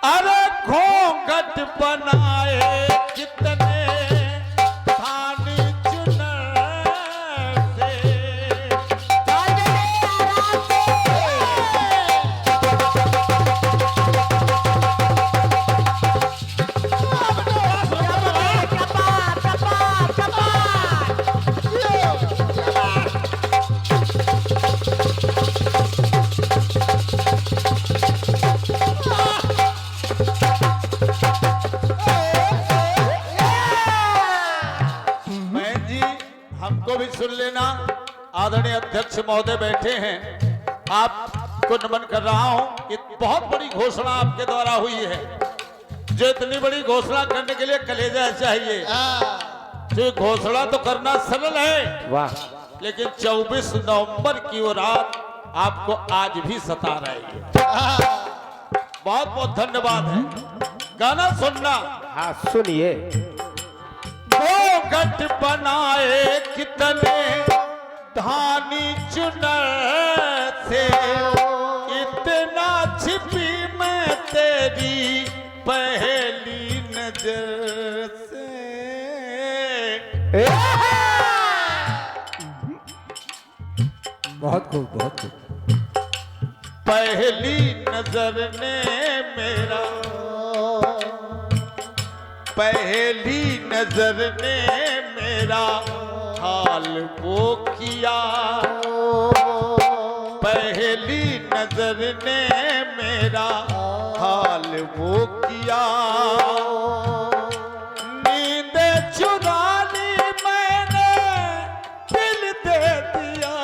अरे घोंघट बनाए कितने थानी चुनर से हमको भी सुन लेना। आदरणीय अध्यक्ष महोदय बैठे हैं, आपको नमन कर रहा हूं। ये बहुत बड़ी घोषणा आपके द्वारा हुई है, जो इतनी बड़ी घोषणा करने के लिए कलेजा चाहिए। जो घोषणा तो करना सरल है, वाह, लेकिन 24 नवंबर की वो रात आपको आज भी सता रही है। बहुत बहुत धन्यवाद है। गाना सुनना। हाँ सुनिए। घोंघट बनाए कितने धानी चुनर से, इतना छिपी मैं तेरी पहली नजर से। बहुत खूब, बहुत खूब। पहली नजर ने मेरा, पहली नजर ने मेरा हाल वो किया, पहली नजर ने मेरा हाल वो किया। नींद चुरा ली मैंने, दिल दे दिया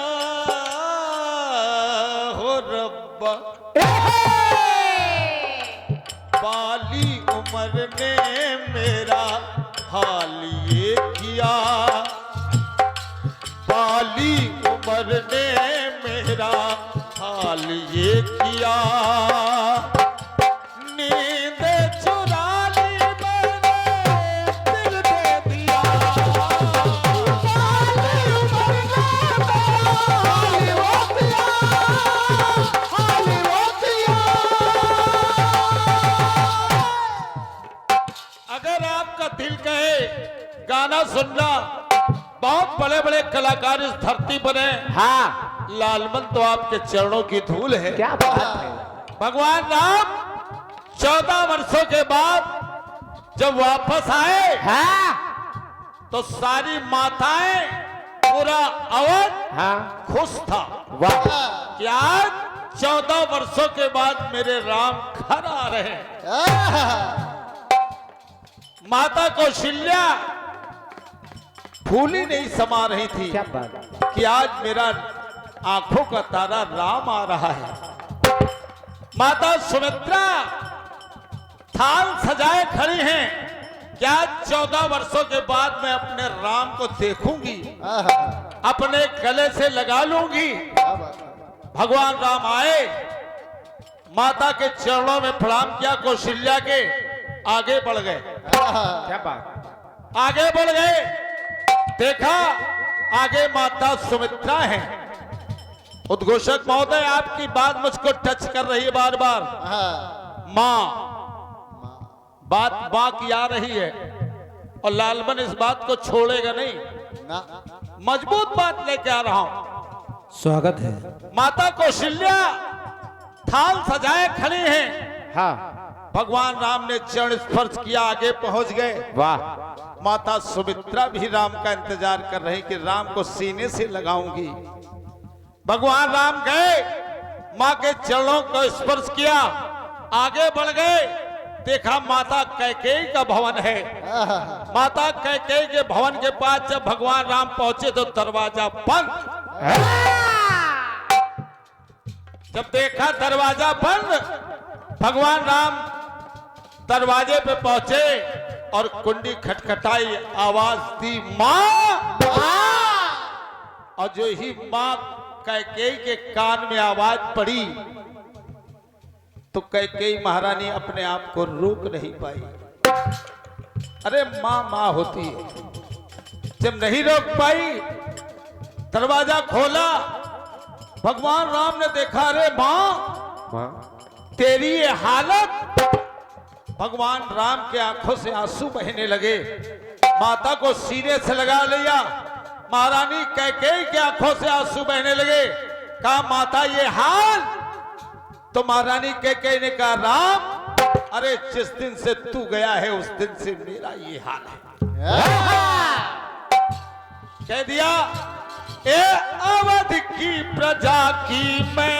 हो रब्बा। बाली उम्र ने मेरा हाल ये किया, बाली उम्र ने मेरा हाल ये किया। नींद चुरा ली मैंने, दिल दे दिया। बाली उम्र ने मेरा हाल वो किया, हाल वो किया। अगर आपका दिल कहे गाना सुनना, बहुत बड़े बड़े कलाकार इस धरती पर हैं। हाँ, लालमन तो आपके चरणों की धूल है। क्या बात है। भगवान राम 14 वर्षों के बाद जब वापस आए, हाँ, तो सारी माताएं, पूरा अवध हाँ, खुश था। वाह, कि आज 14 वर्षों के बाद मेरे राम घर आ रहे हैं। माता कौशल्या फूली नहीं समा रही थी क्या बात। कि आज मेरा आंखों का तारा राम आ रहा है। माता सुमित्रा थाल सजाए खड़ी हैं कि आज 14 वर्षों के बाद मैं अपने राम को देखूंगी, अपने गले से लगा लूंगी। भगवान राम आए, माता के चरणों में प्रणाम किया, कौशल्या के आगे बढ़ गए। क्या बात। आगे बढ़ गए, देखा आगे माता सुमित्रा है। उद्घोषक महोदय, आपकी बात मुझको टच कर रही है बार बार। माँ, बात माँ की आ रही है, और लालमन इस बात को छोड़ेगा नहीं ना। मजबूत बात लेके आ रहा हूं। स्वागत है। माता कौशल्या थाल सजाए खड़ी हैं। हाँ, भगवान राम ने चरण स्पर्श किया, आगे पहुंच गए। वाह। माता सुमित्रा भी राम का इंतजार कर रही कि राम को सीने से लगाऊंगी। भगवान राम गए, मां के चरणों को स्पर्श किया, आगे बढ़ गए, देखा माता कैकेयी का भवन है। माता कैकेयी के भवन के पास जब भगवान राम पहुंचे तो दरवाजा बंद। जब देखा दरवाजा बंद, भगवान राम दरवाजे पे पहुंचे और कुंडी खटखटाई, आवाज दी मां। और जो ही मां कैकेयी के कान में आवाज पड़ी तो कैकेयी महारानी अपने आप को रोक नहीं पाई। अरे मां मां होती है, जब नहीं रोक पाई, दरवाजा खोला, भगवान राम ने देखा, अरे मां, तेरी ये हालत, भगवान राम के आंखों से आंसू बहने लगे। माता को सीने से लगा लिया। महारानी कैकेयी के आंखों से आंसू बहने लगे। कहा माता ये हाल? तो महारानी कैकेयी ने कहा राम, अरे जिस दिन से तू गया है उस दिन से मेरा ये हाल है। कह दिया ए अवध की प्रजा की मैं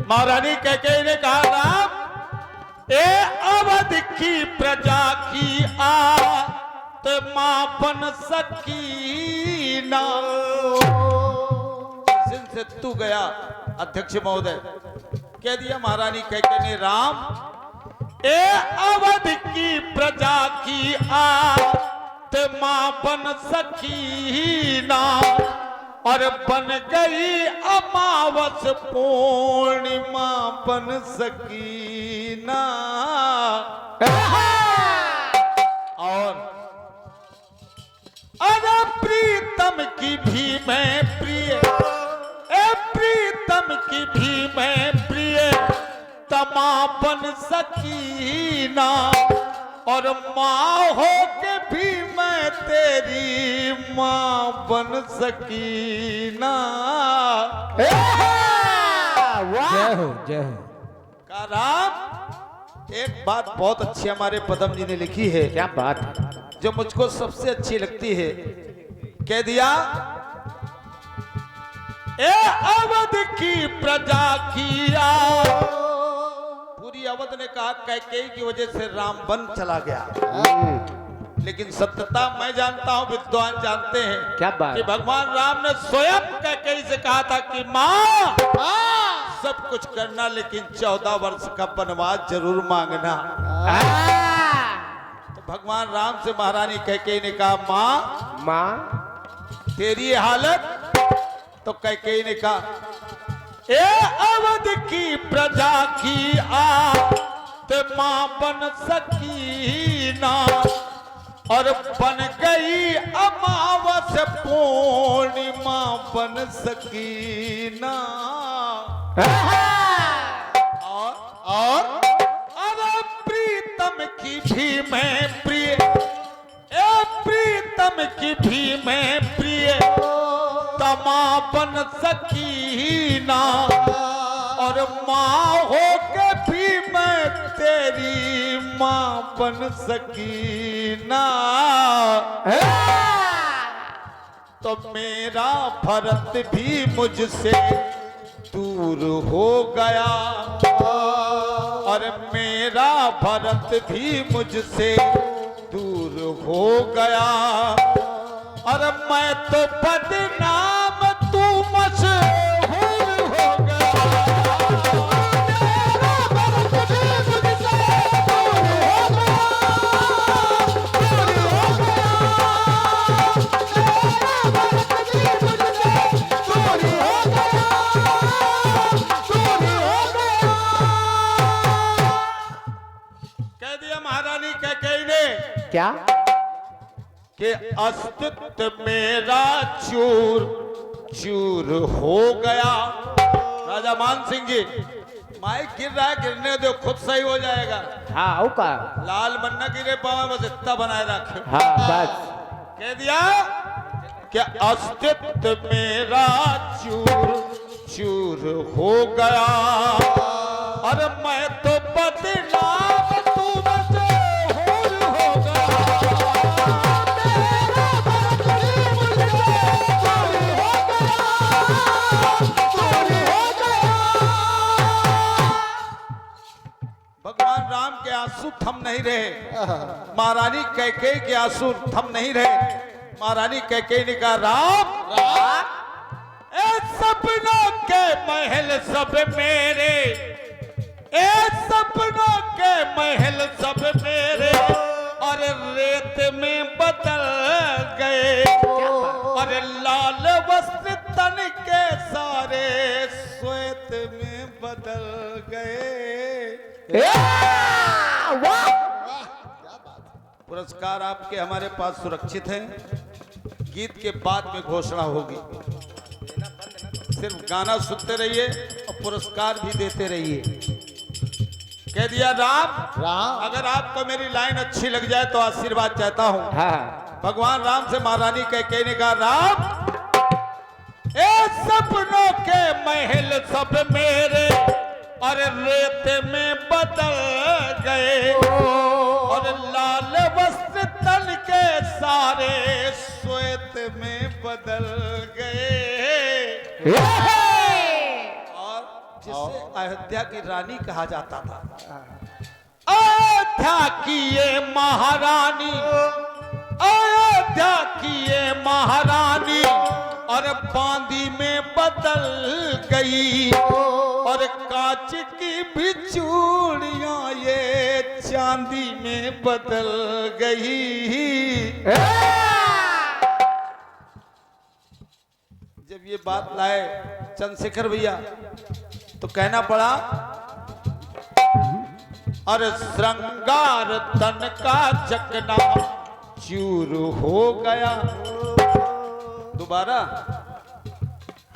महारानी कैकेयी ने कहा राम ए अवध की प्रजा की आत्मा बन सकी ना। जिनसे तू गया अध्यक्ष महोदय, कह दिया महारानी कैकेयी ने राम ए अवध की प्रजा की आत्मा बन सकी ना। और बन गई अमावस पूर्णिमा बन सकी ना। और अरे प्रीतम की भी मैं प्रिय, ए प्रीतम की भी मैं प्रिय तमा बन सकी ना। और माँ हो के भी मैं तेरी माँ बन सकी ना। जय हो जय हो। का राम एक बात बहुत अच्छी हमारे पदम जी ने लिखी है। क्या बात है? जो मुझको सबसे अच्छी लगती है। कह दिया ए अवध की प्रजा की पूरी अवध ने कहा कैकेयी की वजह से राम वन चला गया। लेकिन सत्यता मैं जानता हूं, विद्वान जानते हैं क्या बात? कि भगवान राम ने स्वयं कैकेयी से कहा था कि माँ सब कुछ करना लेकिन 14 वर्ष का वनवास जरूर मांगना। तो भगवान राम से महारानी कैकेयी ने कहा माँ तेरी हालत। तो कैकेयी ने कहा ए अवध की प्रजा की आत्मा बन सकी ना। और बन गई अमावस पूर्णिमा बन सकी ना। और अरे प्रीतम की भी मैं प्रिय, ए प्रीतम की भी मैं प्रिय तमा बन सकी ना। और माँ हो के भी मैं तेरी माँ बन सकी ना। तो मेरा भरत भी मुझसे दूर हो गया। और मेरा भरत भी मुझसे दूर हो गया। और मैं तो बदनाम तू मशहूर हो गया। कह दिया महारानी कैकेयी ने क्या कि अस्तित्व मेरा चूर चूर हो गया। राजा मान सिंह जी माइक गिर रहा है, गिरने दो खुद सही हो जाएगा। हाँ का लाल मन्ना गिरे पावे बस इतना बनाए रखे। हाँ बस कह दिया कि अस्तित्व मेरा चूर चूर हो गया। और मैं तो बदनाम तू मशहूर हो गया। महारानी कैकेयी के आंसू थम नहीं रहे। महारानी कैकेयी ने कहा, राम ए सपनों के महल सब मेरे, ए सपनों के महल सब मेरे, और रेत में बदल गए, और लाल वस्त्र तन के सारे श्वेत में बदल गए। पुरस्कार आपके हमारे पास सुरक्षित हैं। गीत के बाद में घोषणा होगी। सिर्फ गाना सुनते रहिए और पुरस्कार भी देते रहिए। कह दिया राम, अगर आपको मेरी लाइन अच्छी लग जाए तो आशीर्वाद चाहता हूं। हाँ। भगवान राम से महारानी कैकेयी ने कहा, राम ए सपनों के महल सब मेरे, और रेत में बदल गए, और लाल वस्त्र तन के सारे श्वेत में बदल गए। और जिसे अयोध्या की रानी कहा जाता था, अयोध्या की ये महारानी, अयोध्या की ये महारानी, और बांदी में बदल गई, और कांच की भी चूड़ियां ये चांदी में बदल गई। जब ये बात लाए चंद्रशेखर भैया तो कहना पड़ा, अरे श्रृंगार तन का चकना चूर हो गया। दोबारा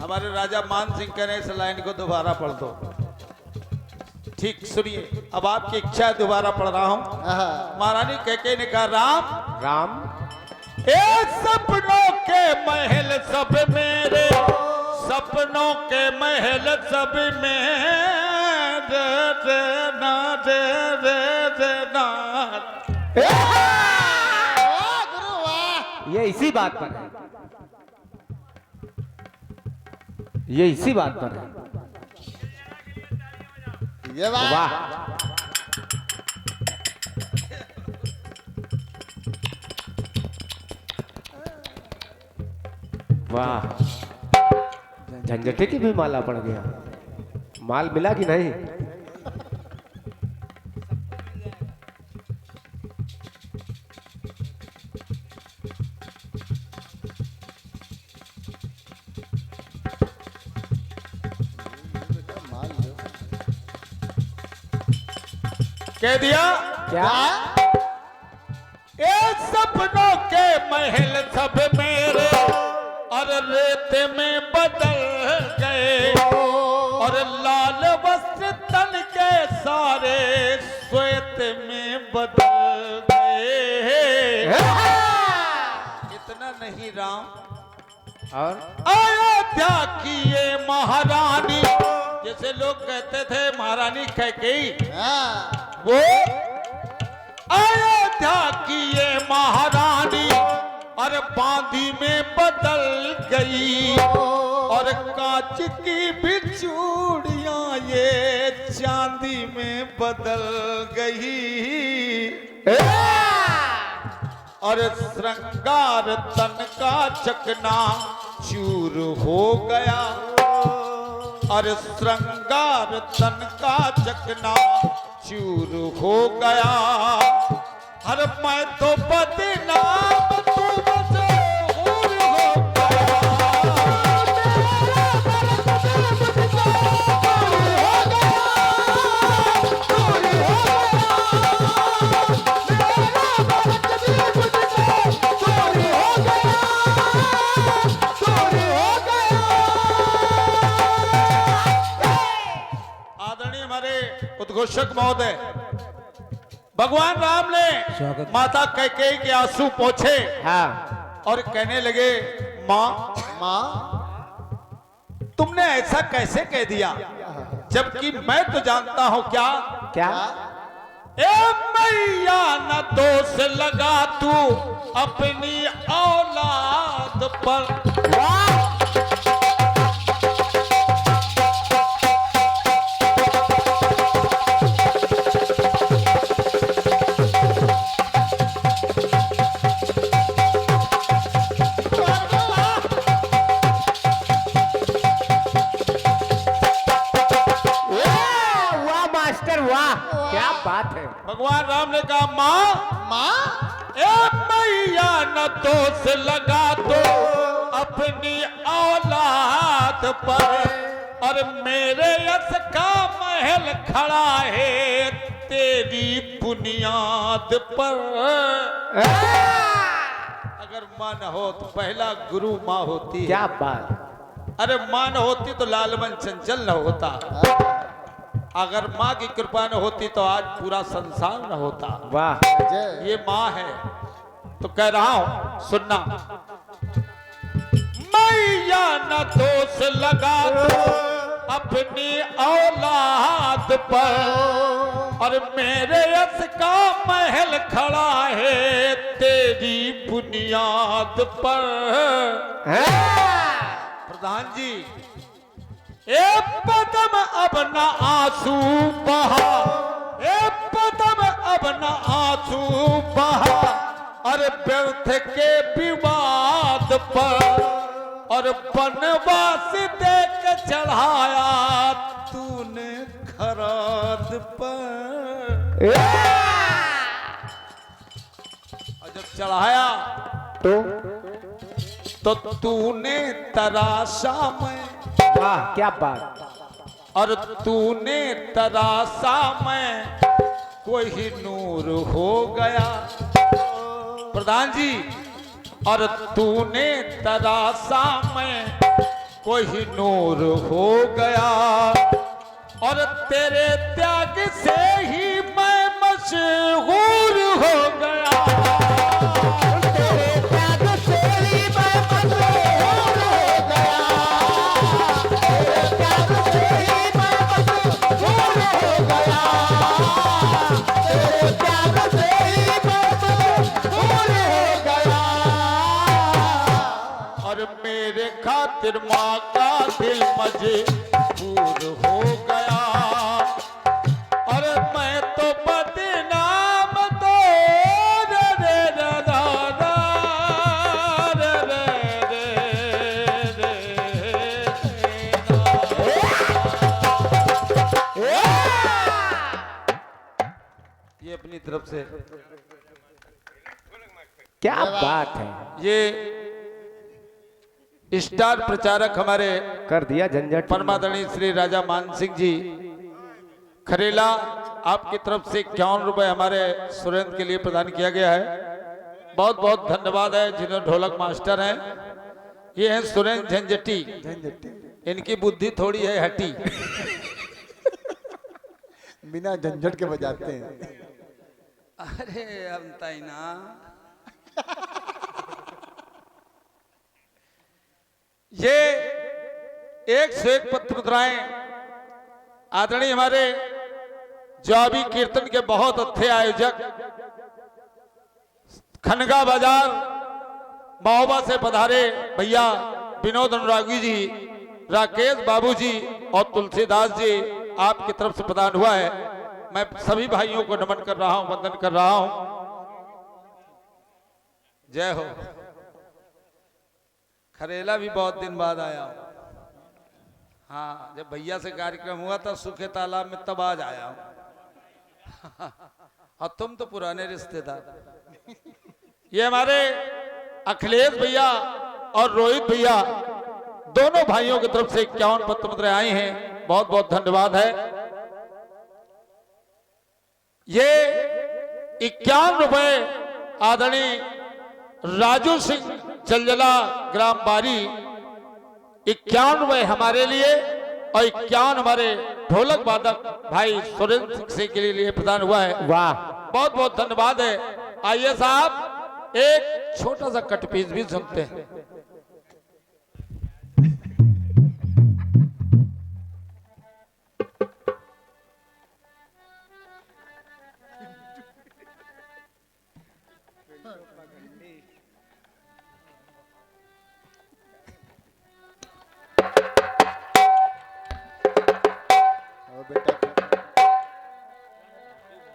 हमारे राजा मान सिंह कहने इस लाइन को दोबारा पढ़ दो। ठीक सुनिए, अब आपकी इच्छा है दोबारा पढ़ रहा हूं। महारानी कैकेयी ने कहा, राम राम ए सपनों के महल सब मेरे, सपनों के महल सब मेरे, ये इसी बात पर है, ये इसी बात पर है। ये बात वाह वाह, झंझटे की भी माला पड़ गया। माल मिला कि नहीं? कह दिया क्या? ए सपनों के महल सब मेरे, और रेत में बदल गए, और लाल वस्त्र तन के सारे श्वेत में बदल गए। इतना नहीं राम, और अयोध्या की ये महारानी, जैसे लोग कहते थे महारानी कैकेयी, वो अयोध्या की ये महारानी, और बांदी में बदल गई, और कांच की भी चूड़ियां ये चांदी में बदल गई। और श्रृंगार तन का चकना चूर हो गया, और श्रृंगार तन का चकना चूर हो गया। हर मैं तो बदनाम तू मशहूर हो आदरणीय हमारे उद्घोषक महोदय, भगवान राम ने माता कैकेयी के आंसू पोंछे हाँ। और कहने लगे, माँ तुमने ऐसा कैसे कह दिया, जबकि मैं तो जानता हूं। क्या क्या? ए मैया न दोष लगा तू अपनी औलाद पर। भगवान राम ने कहा माँ माँ ए मैया न दोष लगा दो अपनी औलाद पर, और मेरे यश का महल खड़ा है तेरी बुनियाद पर। अगर माँ न हो तो पहला गुरु माँ होती है। क्या बात। अरे माँ न होती तो लालमन चंचल न होता, अगर माँ की कृपा न होती तो आज पूरा संसार न होता। वाह। जय ये माँ है तो कह रहा हूं सुनना। मैया न दोष लगा दो अपनी औलाद पर, और मेरे यश का महल खड़ा है तेरी बुनियाद पर। प्रधान जी एक पदम अब न आंसू बहा, एक पदम अब न आंसू बहा, और व्यर्थ के विवाद पर, और वनवास देख चढ़ाया तूने खराद पर। और जब चढ़ाया तो तूने तराशा में, वाह क्या बात। और तूने तराशा में कोई नूर हो गया। प्रधान जी और तूने तराशा में कोई नूर हो गया, और तेरे त्याग से ही मैं मशहूर हो गया। मेरे खातिर माँ का दिल मजबूर हो गया, और मैं तो बदनाम तो रे रे रे ये अपनी तरफ से क्या बात है। ये स्टार प्रचारक हमारे कर दिया झंझट। परमादरणीय श्री राजा मान सिंह जी खरेला, आपकी तरफ से 51 रुपए हमारे सुरेंद्र के लिए प्रदान किया गया है। बहुत बहुत धन्यवाद है। जिन्होंने ढोलक मास्टर हैं ये हैं सुरेंद्र झंझटी, इनकी बुद्धि थोड़ी है हटी। बिना झंझट के बजाते हैं। अरे हम ताइना ये 101 पत्र मुद्राएं आदरणीय हमारे जवाबी कीर्तन के बहुत अच्छे आयोजक खनगा बाजार महोबा से पधारे भैया विनोद अनुरागी जी, राकेश बाबू जी और तुलसीदास जी, आपकी तरफ से प्रदान हुआ है। मैं सभी भाइयों को नमन कर रहा हूं, वंदन कर रहा हूं। जय हो। खरेला भी बहुत दिन बाद आया हूं। हाँ, जब भैया से कार्यक्रम हुआ था सूखे तालाब में तब आज आया हूं। और तुम तो पुराने रिश्तेदार। ये हमारे अखिलेश भैया और रोहित भैया दोनों भाइयों की तरफ से 51 पत्र मुद्राएं आई हैं। बहुत बहुत धन्यवाद है। ये 51 रुपए आदरणीय राजू सिंह चलजला ग्राम बारी 51 रुपए हमारे लिए और 51 हमारे ढोलक वादक भाई सुरेंद्र सिंह के लिए प्रदान हुआ है। वाह बहुत बहुत धन्यवाद है। आइए साहब एक छोटा सा कटपीस भी सुनते हैं।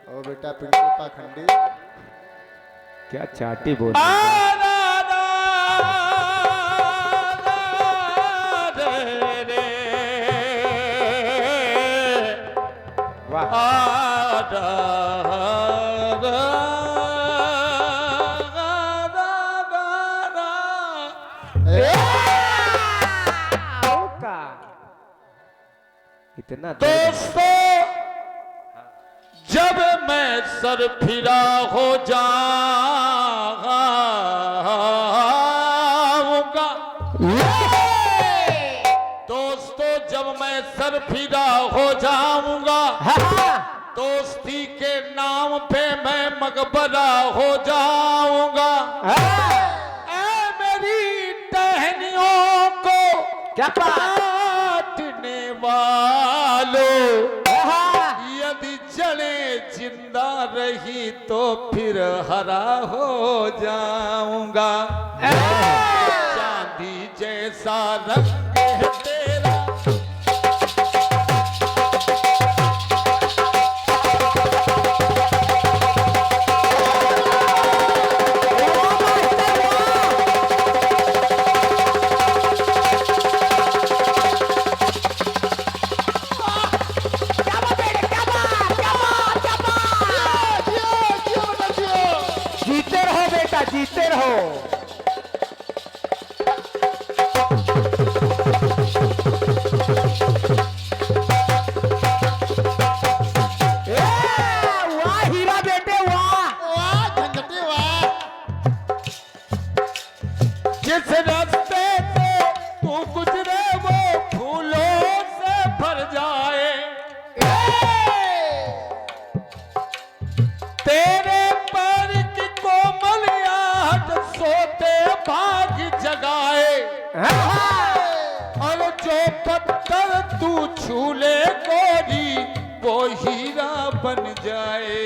ओ बेटा पिंटू पाखंडी क्या चाटी बोल। वाह इतना दर्द। दोस्तों जब मैं सर फिरा हो जाऊंगा, दोस्तों जब मैं सर फिरा हो जाऊंगा, दोस्ती के नाम पे मैं मकबरा हो जाऊंगा। ऐ मेरी टहनियों को क्या काटने वालों, यदि जड़े जिंदा रही तो फिर हरा हो जाऊंगा। चांदी जैसा रंग है तेरा, जीते रहो बेटा, जीते रहो। वाह हीरा बेटे वाह। वाह झंझटे वाह। जिस रास्ते से तू गुजरे वो फूलों से भर जाए, तेरे पैर की कोमल याद सोते भाग जगाए, और जो पत्थर तू छूले गोरी वो हीरा बन जाए।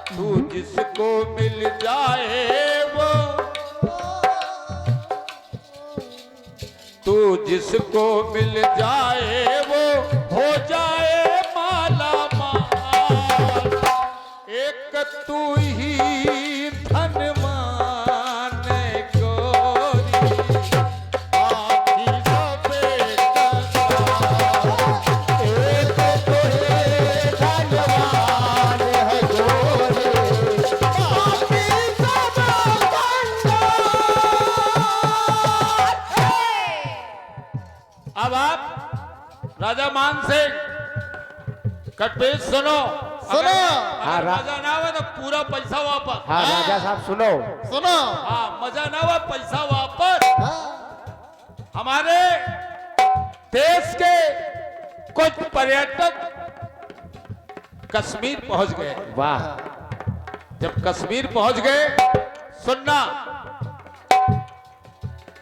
तू जिसको मिल जाए वो, तू जिसको मिल जाए वो हो जाए माला माल। एक तू ही धनवान गोरी, बाकी सबे कंगाल। एक तू ही धनवान है गोरी, बाकी सबे कंगाल। अब आप राजा मान सिंह कटपेश सुनो। सुनो। अगर मजा ना आवे तो पूरा पैसा वापस। हाँ राजा साहब सुनो। सुनो। हाँ मजा ना आवे पैसा वापस। हाँ। हमारे देश के कुछ पर्यटक कश्मीर पहुंच गए। वाह जब कश्मीर पहुंच गए, सुनना,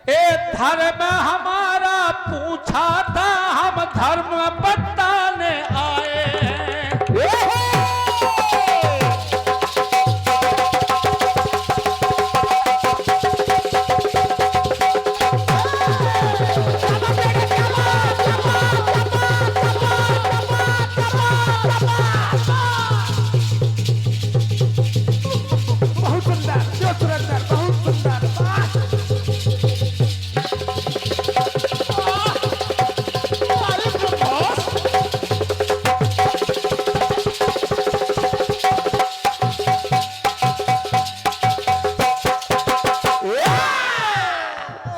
ए धर्म हमारा पूछा था, हम धर्म बताने आए हैं। बहुत सुंदर, जो सुंदर, बहुत सुंदर। वाह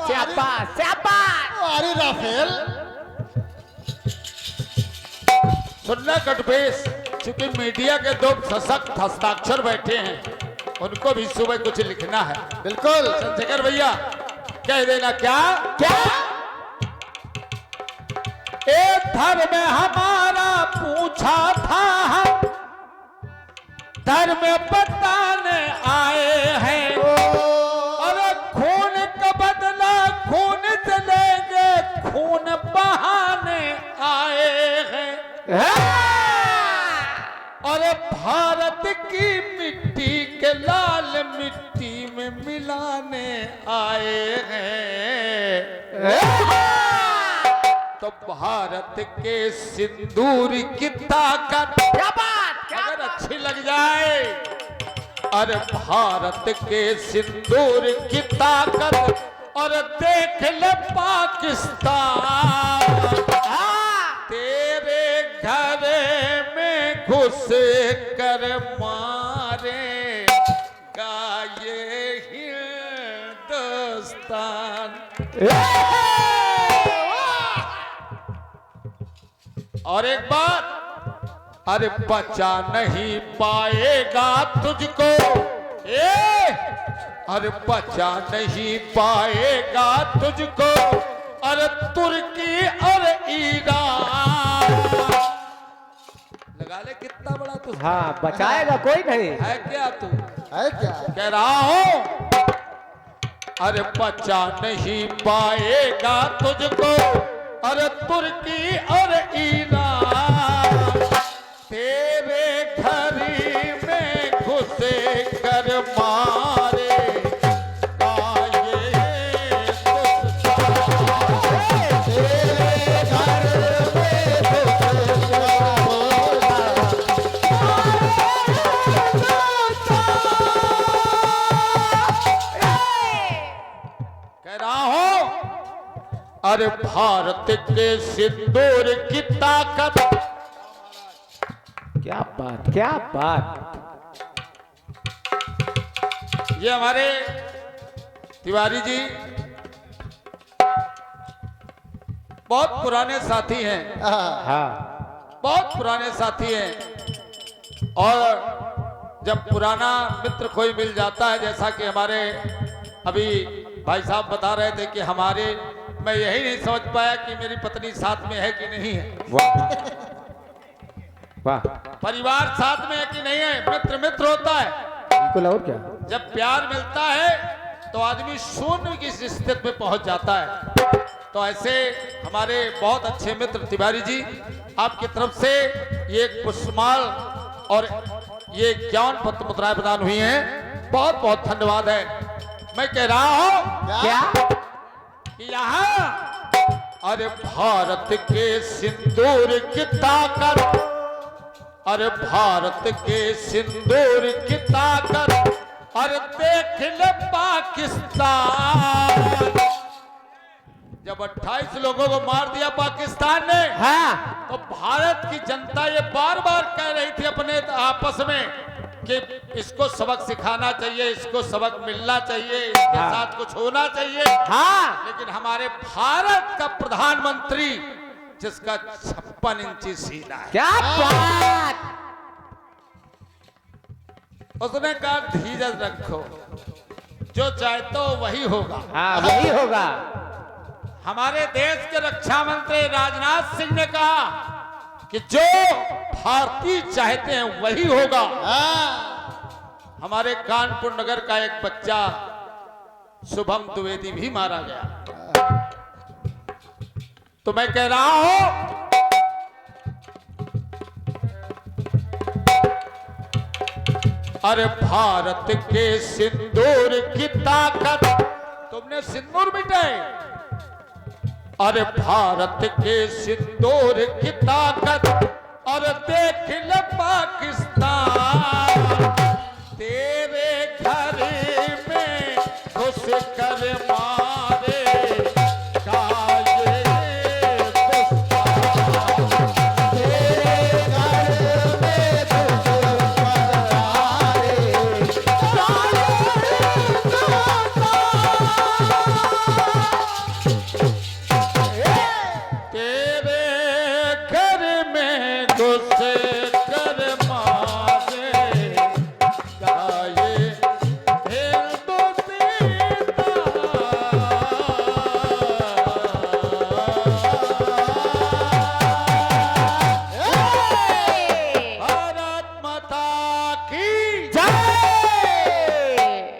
शाबाश शाबाश। अरे राफेल। सुनना कटपेश, चूंकि मीडिया के दो सशक्त हस्ताक्षर बैठे हैं, उनको भी सुबह कुछ लिखना है। बिल्कुल। चंद्रशेखर भैया कह देना। क्या क्या ए धर्म हमारा पूछा था, हम धर्म बताने आए हैं, और खून का बदला खून से लेंगे, खून बहाने आए हैं, और भारत की मिट्टी के लाल मिट्टी में मिलाने आए हैं। तो भारत के सिंदूर की ताकत अगर अच्छी लग जाए, अरे भारत के सिंदूर की ताकत, और देख ले पाकिस्तान तेरे घर में घुस कर मारे गाये हिंदुस्तान। और एक बात, अरे बचा नहीं पाएगा तुझको, अरे बचा नहीं पाएगा तुझको, अरे तुर्की और ईरान। लगा ले कितना बड़ा तू। हाँ, बचाएगा कोई नहीं। है क्या तू? है क्या? कह रहा हूं, अरे बचा नहीं पाएगा तुझको, अरे तुर्की और ईरान। तेरे घरी में घुसे कर मारे अरे भारत के सिंदूर की ताकत। क्या बात, क्या बात। ये हमारे तिवारी जी बहुत पुराने साथी हैं। हाँ, बहुत पुराने साथी हैं, और जब पुराना मित्र कोई मिल जाता है, जैसा कि हमारे अभी भाई साहब बता रहे थे कि हमारे, मैं यही नहीं समझ पाया कि मेरी पत्नी साथ में है कि नहीं है। वाह वाह, परिवार साथ में है कि नहीं है। मित्र मित्र होता है, बिल्कुल। और क्या, जब प्यार मिलता है तो आदमी शून्य की स्थिति में पहुंच जाता है। तो ऐसे हमारे बहुत अच्छे मित्र तिवारी जी, आपकी तरफ से ये पुष्पमाल और ये ज्ञान पत्र मुद्राएं प्रदान हुई हैं, बहुत बहुत धन्यवाद है। मैं कह रहा हूं क्या यहाँ, अरे भारत के सिंदूर की ताकत, अरे भारत के सिंदूर की ताकत, अरे देख ले पाकिस्तान। जब 28 लोगों को मार दिया पाकिस्तान ने, हाँ, तो भारत की जनता ये बार बार कह रही थी अपने आपस में कि इसको सबक सिखाना चाहिए, इसको सबक मिलना चाहिए, इसके हाँ। साथ कुछ होना चाहिए। हाँ, लेकिन हमारे भारत का प्रधानमंत्री, जिसका 56 इंची सीना है, क्या बात। उसने कहा धीरज रखो, जो चाहते हो वही होगा। हाँ, वही होगा। हमारे देश के रक्षा मंत्री राजनाथ सिंह ने कहा कि जो भारतीय चाहते हैं वही होगा। हमारे कानपुर नगर का एक बच्चा शुभम द्विवेदी भी मारा गया। तो मैं कह रहा हूं, अरे भारत के सिंदूर की ताकत, तुमने सिंदूर मिटाए, अरे भारत के सिंदूर की ताकत, और देख ले पाकिस्तान। तेरे घर में घुस कर मारे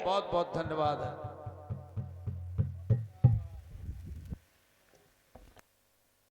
बहुत बहुत धन्यवाद है।